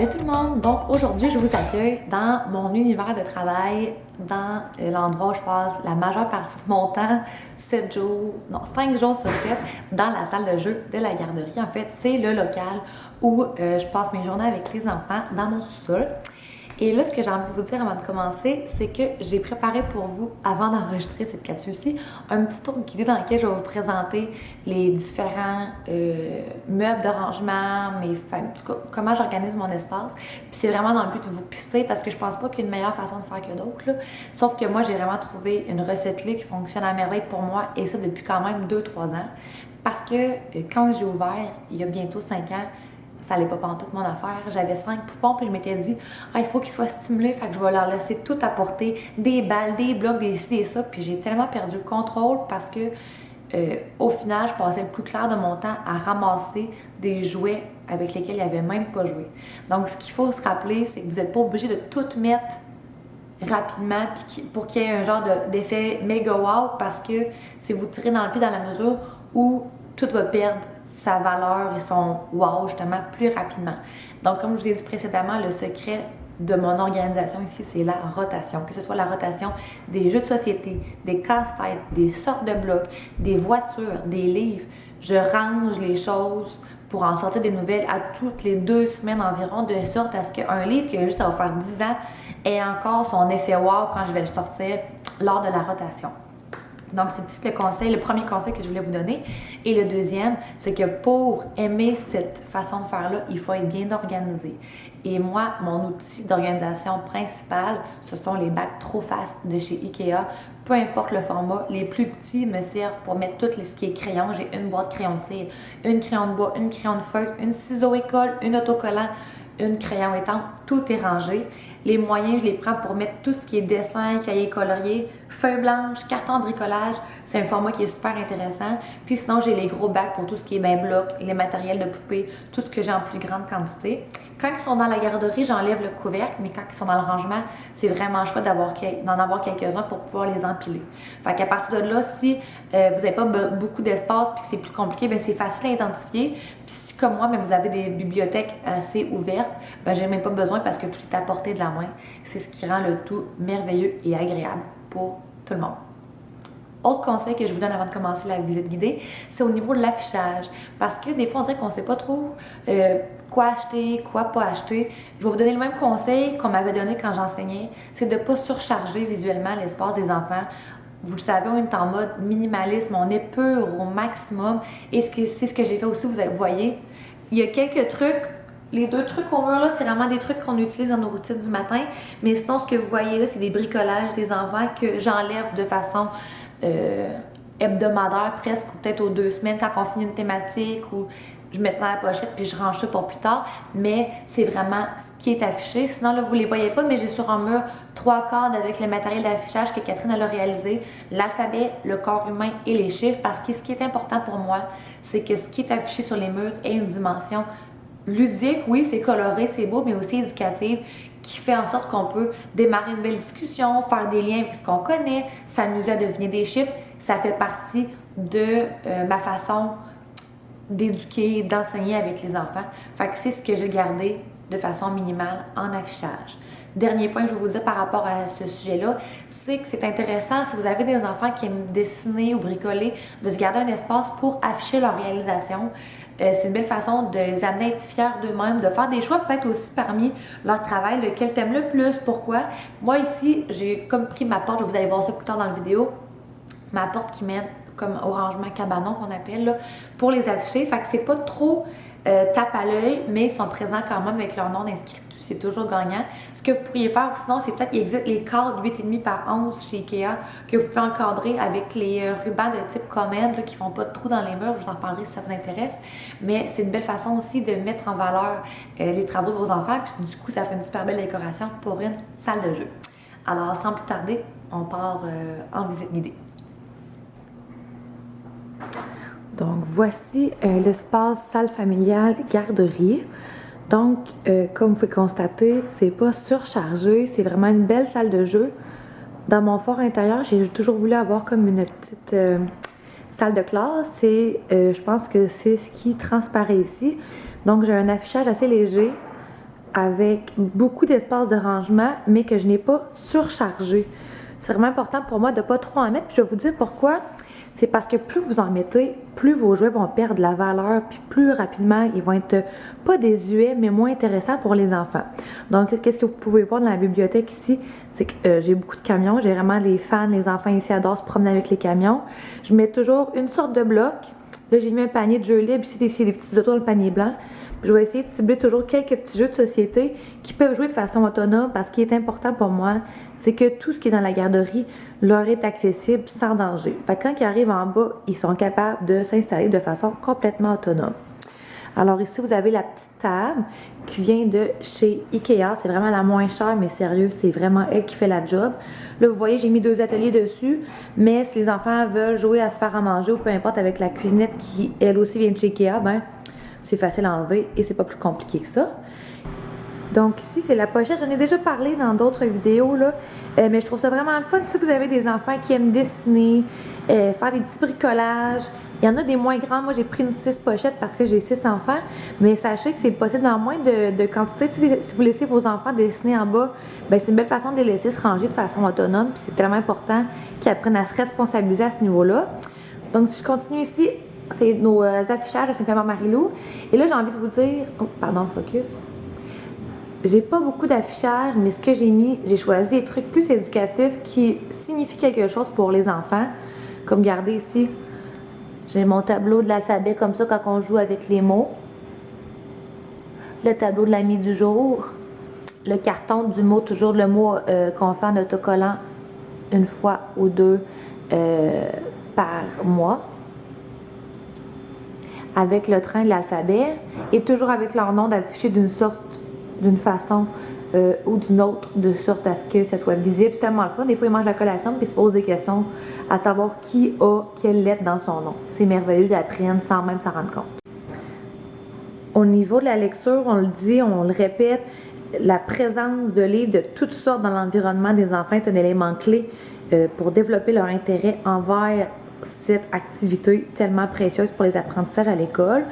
Salut tout le monde! Donc aujourd'hui, je vous accueille dans mon univers de travail, dans l'endroit où je passe la majeure partie de mon temps, 7 jours, non 5 jours sur 7, dans la salle de jeu de la garderie. En fait, c'est le local où je passe mes journées avec les enfants dans mon sous-sol. Et là, ce que j'ai envie de vous dire avant de commencer, c'est que j'ai préparé pour vous, avant d'enregistrer cette capsule-ci, un petit tour guidé dans lequel je vais vous présenter les différents meubles de rangement, en tout cas, comment j'organise mon espace. Puis c'est vraiment dans le but de vous pister parce que je pense pas qu'il y ait une meilleure façon de faire que d'autres. Sauf que moi, j'ai vraiment trouvé une recette-là qui fonctionne à merveille pour moi et ça depuis quand même 2-3 ans. Parce que quand j'ai ouvert, il y a bientôt 5 ans, ça allait pas pantoute mon affaire. J'avais 5 poupons puis je m'étais dit il faut qu'ils soient stimulés, fait que je vais leur laisser tout apporter, des balles, des blocs, des ci, des ça. Puis j'ai tellement perdu le contrôle parce que au final, je passais le plus clair de mon temps à ramasser des jouets avec lesquels ils n'avaient même pas joué. Donc ce qu'il faut se rappeler, c'est que vous n'êtes pas obligé de tout mettre rapidement pour qu'il y ait un genre d'effet méga wow, parce que si vous tirez dans le pied dans la mesure où tout va perdre sa valeur et son wow justement plus rapidement. Donc comme je vous ai dit précédemment, le secret de mon organisation ici, c'est la rotation. Que ce soit la rotation des jeux de société, des casse-têtes, des sortes de blocs, des voitures, des livres. Je range les choses pour en sortir des nouvelles à toutes les 2 semaines environ, de sorte à ce qu'un livre qui a juste à faire 10 ans ait encore son effet wow quand je vais le sortir lors de la rotation. Donc, c'est tout le premier conseil que je voulais vous donner. Et le deuxième, c'est que pour aimer cette façon de faire-là, il faut être bien organisé. Et moi, mon outil d'organisation principal, ce sont les bacs Trofast de chez Ikea. Peu importe le format, les plus petits me servent pour mettre tout ce qui est crayon. J'ai une boîte crayon de cire, une crayon de bois, une crayon de feuille, une ciseau école, une autocollant, une crayon étampe, tout est rangé. Les moyens, je les prends pour mettre tout ce qui est dessin, cahier colorier, feuilles blanches, carton de bricolage. C'est un format qui est super intéressant. Puis sinon, j'ai les gros bacs pour tout ce qui est blocs, les matériels de poupée, tout ce que j'ai en plus grande quantité. Quand ils sont dans la garderie, j'enlève le couvercle, mais quand ils sont dans le rangement, c'est vraiment chouette d'en avoir quelques-uns pour pouvoir les empiler. Fait qu'à partir de là, si vous n'avez pas beaucoup d'espace puis que c'est plus compliqué, bien c'est facile à identifier. Puis si comme moi, mais vous avez des bibliothèques assez ouvertes, ben j'ai même pas besoin parce que tout est à portée de la main. C'est ce qui rend le tout merveilleux et agréable pour tout le monde. Autre conseil que je vous donne avant de commencer la visite guidée, c'est au niveau de l'affichage. Parce que des fois, on dirait qu'on ne sait pas trop quoi acheter, quoi pas acheter. Je vais vous donner le même conseil qu'on m'avait donné quand j'enseignais, c'est de ne pas surcharger visuellement l'espace des enfants. Vous le savez, on est en mode minimalisme, on épure au maximum. Et c'est ce que j'ai fait aussi, vous voyez. Il y a quelques trucs. Les 2 trucs au mur là, c'est vraiment des trucs qu'on utilise dans nos routines du matin. Mais sinon, ce que vous voyez là, c'est des bricolages des enfants que j'enlève de façon hebdomadaire presque, ou peut-être aux 2 semaines quand on finit une thématique, ou je mets ça dans la pochette puis je range ça pour plus tard. Mais c'est vraiment ce qui est affiché. Sinon là, vous les voyez pas, mais j'ai sur un mur 3 cordes avec le matériel d'affichage que Catherine a réalisé, l'alphabet, le corps humain et les chiffres. Parce que ce qui est important pour moi, c'est que ce qui est affiché sur les murs ait une dimension ludique, oui, c'est coloré, c'est beau, mais aussi éducative, qui fait en sorte qu'on peut démarrer une belle discussion, faire des liens avec ce qu'on connaît, s'amuser à deviner des chiffres. Ça fait partie de ma façon d'éduquer, d'enseigner avec les enfants. Fait que c'est ce que j'ai gardé de façon minimale en affichage. Dernier point que je vais vous dire par rapport à ce sujet-là, c'est que c'est intéressant si vous avez des enfants qui aiment dessiner ou bricoler, de se garder un espace pour afficher leur réalisation. C'est une belle façon de les amener à être fiers d'eux-mêmes, de faire des choix peut-être aussi parmi leur travail, lequel t'aimes le plus, pourquoi. Moi ici, j'ai comme pris ma porte, vous allez voir ça plus tard dans la vidéo, ma porte qui mène comme au rangement cabanon qu'on appelle, là, pour les afficher. Fait que c'est pas trop tape à l'œil, mais ils sont présents quand même avec leur nom d'inscrit. C'est toujours gagnant. Ce que vous pourriez faire, sinon, c'est peut-être qu'il existe les cadres 8,5 par 11 chez Ikea que vous pouvez encadrer avec les rubans de type Comed qui font pas de trous dans les murs. Je vous en parlerai si ça vous intéresse. Mais c'est une belle façon aussi de mettre en valeur les travaux de vos enfants. Puis du coup, ça fait une super belle décoration pour une salle de jeu. Alors, sans plus tarder, on part en visite guidée. Donc, voici l'espace salle familiale garderie. Donc, comme vous pouvez constater, c'est pas surchargé, c'est vraiment une belle salle de jeu. Dans mon fort intérieur, j'ai toujours voulu avoir comme une petite salle de classe et je pense que c'est ce qui transparaît ici. Donc, j'ai un affichage assez léger avec beaucoup d'espace de rangement, mais que je n'ai pas surchargé. C'est vraiment important pour moi de ne pas trop en mettre. Puis je vais vous dire pourquoi. C'est parce que plus vous en mettez, plus vos jouets vont perdre de la valeur, puis plus rapidement ils vont être pas désuets, mais moins intéressants pour les enfants. Donc, qu'est-ce que vous pouvez voir dans la bibliothèque ici? C'est que j'ai beaucoup de camions. J'ai vraiment les fans, les enfants ici adorent se promener avec les camions. Je mets toujours une sorte de bloc. Là, j'ai mis un panier de jeux libres. Ici, des petits autos dans le panier blanc. Puis je vais essayer de cibler toujours quelques petits jeux de société qui peuvent jouer de façon autonome parce qu'il est important pour moi, c'est que tout ce qui est dans la garderie leur est accessible sans danger. Fait que quand ils arrivent en bas, ils sont capables de s'installer de façon complètement autonome. Alors ici, vous avez la petite table qui vient de chez Ikea. C'est vraiment la moins chère, mais sérieux, c'est vraiment elle qui fait la job. Là, vous voyez, j'ai mis 2 ateliers dessus, mais si les enfants veulent jouer à se faire à manger ou peu importe avec la cuisinette qui, elle aussi, vient de chez Ikea, ben c'est facile à enlever et c'est pas plus compliqué que ça. Donc ici, c'est la pochette. J'en ai déjà parlé dans d'autres vidéos, là, mais je trouve ça vraiment le fun. Si vous avez des enfants qui aiment dessiner, faire des petits bricolages, il y en a des moins grands. Moi, j'ai pris une 6 pochettes parce que j'ai 6 enfants, mais sachez que c'est possible dans moins de quantité. Si vous laissez vos enfants dessiner en bas, ben, c'est une belle façon de les laisser se ranger de façon autonome, puis c'est tellement important qu'ils apprennent à se responsabiliser à ce niveau-là. Donc, si je continue ici, c'est nos affichages de Saint-Pierre-Marie-Loup. Et là, j'ai envie de vous dire... Oh, pardon, focus. J'ai pas beaucoup d'affichages, mais ce que j'ai mis, j'ai choisi des trucs plus éducatifs qui signifient quelque chose pour les enfants. Comme regardez ici, j'ai mon tableau de l'alphabet comme ça quand on joue avec les mots. Le tableau de l'ami du jour. Le carton du mot, toujours le mot qu'on fait en autocollant une fois ou deux par mois. Avec le train de l'alphabet et toujours avec leur nom d'afficher d'une façon ou d'une autre, de sorte à ce que ça soit visible. C'est tellement le fun. Des fois, ils mangent la collation puis ils se posent des questions à savoir qui a quelle lettre dans son nom. C'est merveilleux d'apprendre sans même s'en rendre compte. Au niveau de la lecture, on le dit, on le répète, la présence de livres de toutes sortes dans l'environnement des enfants est un élément clé pour développer leur intérêt envers cette activité tellement précieuse pour les apprentissages à l'école.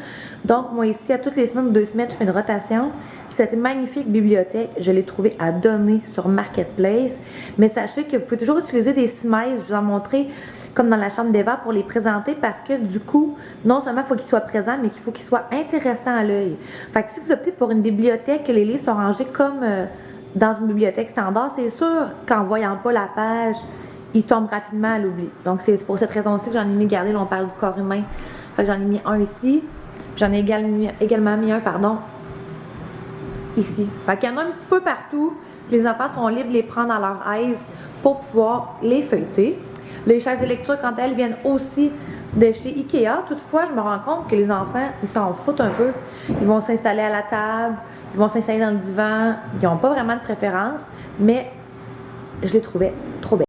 Donc, moi ici, à toutes les semaines ou 2 semaines, je fais une rotation. Cette magnifique bibliothèque, je l'ai trouvée à donner sur Marketplace. Mais sachez que vous pouvez toujours utiliser des smiles. Je vous en montrer comme dans la chambre d'Eva pour les présenter parce que du coup, non seulement il faut qu'ils soient présents, mais qu'il faut qu'ils soient intéressants à l'œil. Fait que si vous optez pour une bibliothèque, que les livres sont rangés comme dans une bibliothèque standard, c'est sûr qu'en voyant pas la page, ils tombent rapidement à l'oubli. Donc, c'est pour cette raison-ci que j'en ai mis, regardez, là, on parle du corps humain. Fait que j'en ai mis un ici. J'en ai également mis un, pardon, ici. Fait qu'il y en a un petit peu partout. Les enfants sont libres de les prendre à leur aise pour pouvoir les feuilleter. Les chaises de lecture, quand elles viennent aussi de chez Ikea, toutefois, je me rends compte que les enfants, ils s'en foutent un peu. Ils vont s'installer à la table, ils vont s'installer dans le divan. Ils n'ont pas vraiment de préférence, mais je les trouvais trop belles.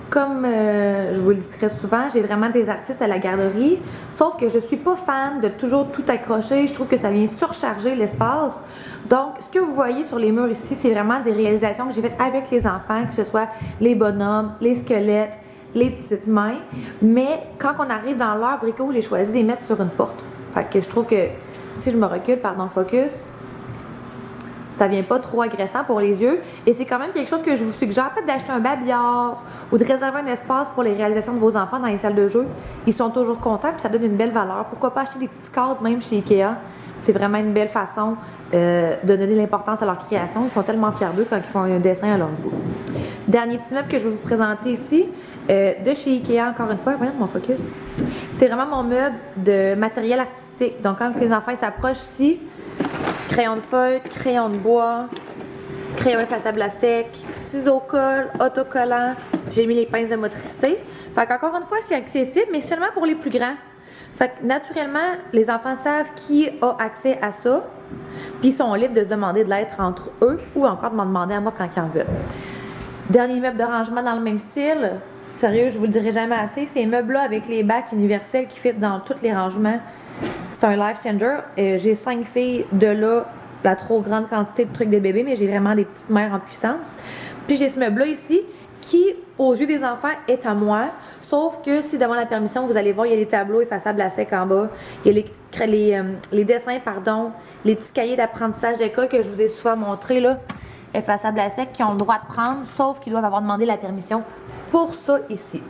Comme je vous le dis très souvent, j'ai vraiment des artistes à la garderie, sauf que je suis pas fan de toujours tout accrocher. Je trouve que ça vient surcharger l'espace. Donc, ce que vous voyez sur les murs ici, c'est vraiment des réalisations que j'ai faites avec les enfants, que ce soit les bonhommes, les squelettes, les petites mains. Mais quand on arrive dans leur bricot, j'ai choisi de les mettre sur une porte. Fait que je trouve que si je me recule, pardon, focus, ça vient pas trop agressant pour les yeux. Et c'est quand même quelque chose que je vous suggère, peut-être d'acheter un babillard ou de réserver un espace pour les réalisations de vos enfants dans les salles de jeu. Ils sont toujours contents puis ça donne une belle valeur. Pourquoi pas acheter des petits cadres même chez Ikea? C'est vraiment une belle façon de donner l'importance à leur création. Ils sont tellement fiers d'eux quand ils font un dessin à leur goût. Dernier petit meuble que je vais vous présenter ici, de chez Ikea encore une fois. Voyons mon focus. C'est vraiment mon meuble de matériel artistique. Donc quand les enfants s'approchent ici, crayon de feutre, crayon de bois, crayon effaçable à sec, ciseaux colle, autocollant. J'ai mis les pinces de motricité. Fait qu'encore une fois, c'est accessible, mais seulement pour les plus grands. Fait que naturellement, les enfants savent qui a accès à ça, puis ils sont libres de se demander de l'aide entre eux ou encore de m'en demander à moi quand ils en veulent. Dernier meuble de rangement dans le même style. Sérieux, je vous le dirai jamais assez. Ces meubles-là avec les bacs universels qui fit dans tous les rangements. C'est un life changer. J'ai 5 filles, de là la trop grande quantité de trucs de bébé, mais j'ai vraiment des petites mères en puissance. Puis j'ai ce meuble-là ici qui, aux yeux des enfants, est à moi. Sauf que si demande la permission, vous allez voir, il y a les tableaux effaçables à sec en bas. Il y a les dessins, pardon, les petits cahiers d'apprentissage d'école que je vous ai souvent montré là, effaçables à sec, qui ont le droit de prendre, sauf qu'ils doivent avoir demandé la permission pour ça ici.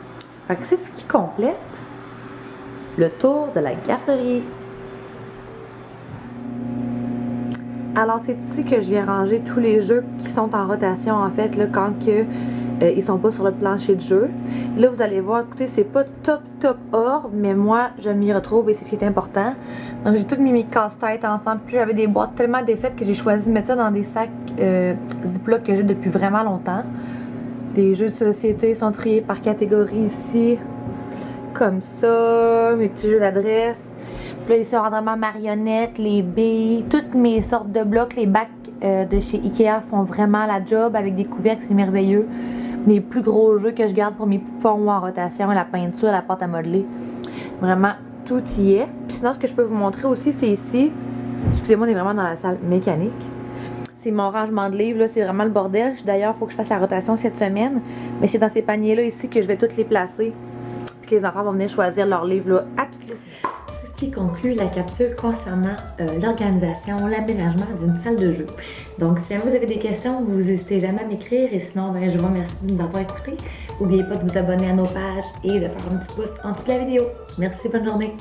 Fait que c'est ce qui complète le tour de la garderie. Alors c'est ici que je viens ranger tous les jeux qui sont en rotation en fait là, quand que, ils sont pas sur le plancher de jeu. Là vous allez voir, écoutez, c'est pas top ordre, mais moi je m'y retrouve et c'est ce qui est important. Donc j'ai toutes mis mes casse-têtes ensemble, puis j'avais des boîtes tellement défaites que j'ai choisi de mettre ça dans des sacs Ziploc que j'ai depuis vraiment longtemps. Les jeux de société sont triés par catégorie ici, comme ça, mes petits jeux d'adresse. Puis là, ici, on rentre vraiment marionnettes, les billes, toutes mes sortes de blocs. Les bacs de chez Ikea font vraiment la job avec des couvercles, c'est merveilleux. Mes plus gros jeux que je garde pour mes poupons en rotation, la peinture, la pâte à modeler. Vraiment, tout y est. Puis sinon, ce que je peux vous montrer aussi, c'est ici. Excusez-moi, on est vraiment dans la salle mécanique. C'est mon rangement de livres, là, c'est vraiment le bordel. D'ailleurs, il faut que je fasse la rotation cette semaine. Mais c'est dans ces paniers-là ici que je vais toutes les placer. Puis que les enfants vont venir choisir leurs livres là, à toutes les semaines. Qui conclut la capsule concernant l'organisation, l'aménagement d'une salle de jeu. Donc, si jamais vous avez des questions, vous n'hésitez jamais à m'écrire et sinon, je vous remercie de nous avoir écoutés. N'oubliez pas de vous abonner à nos pages et de faire un petit pouce en dessous de la vidéo. Merci, bonne journée!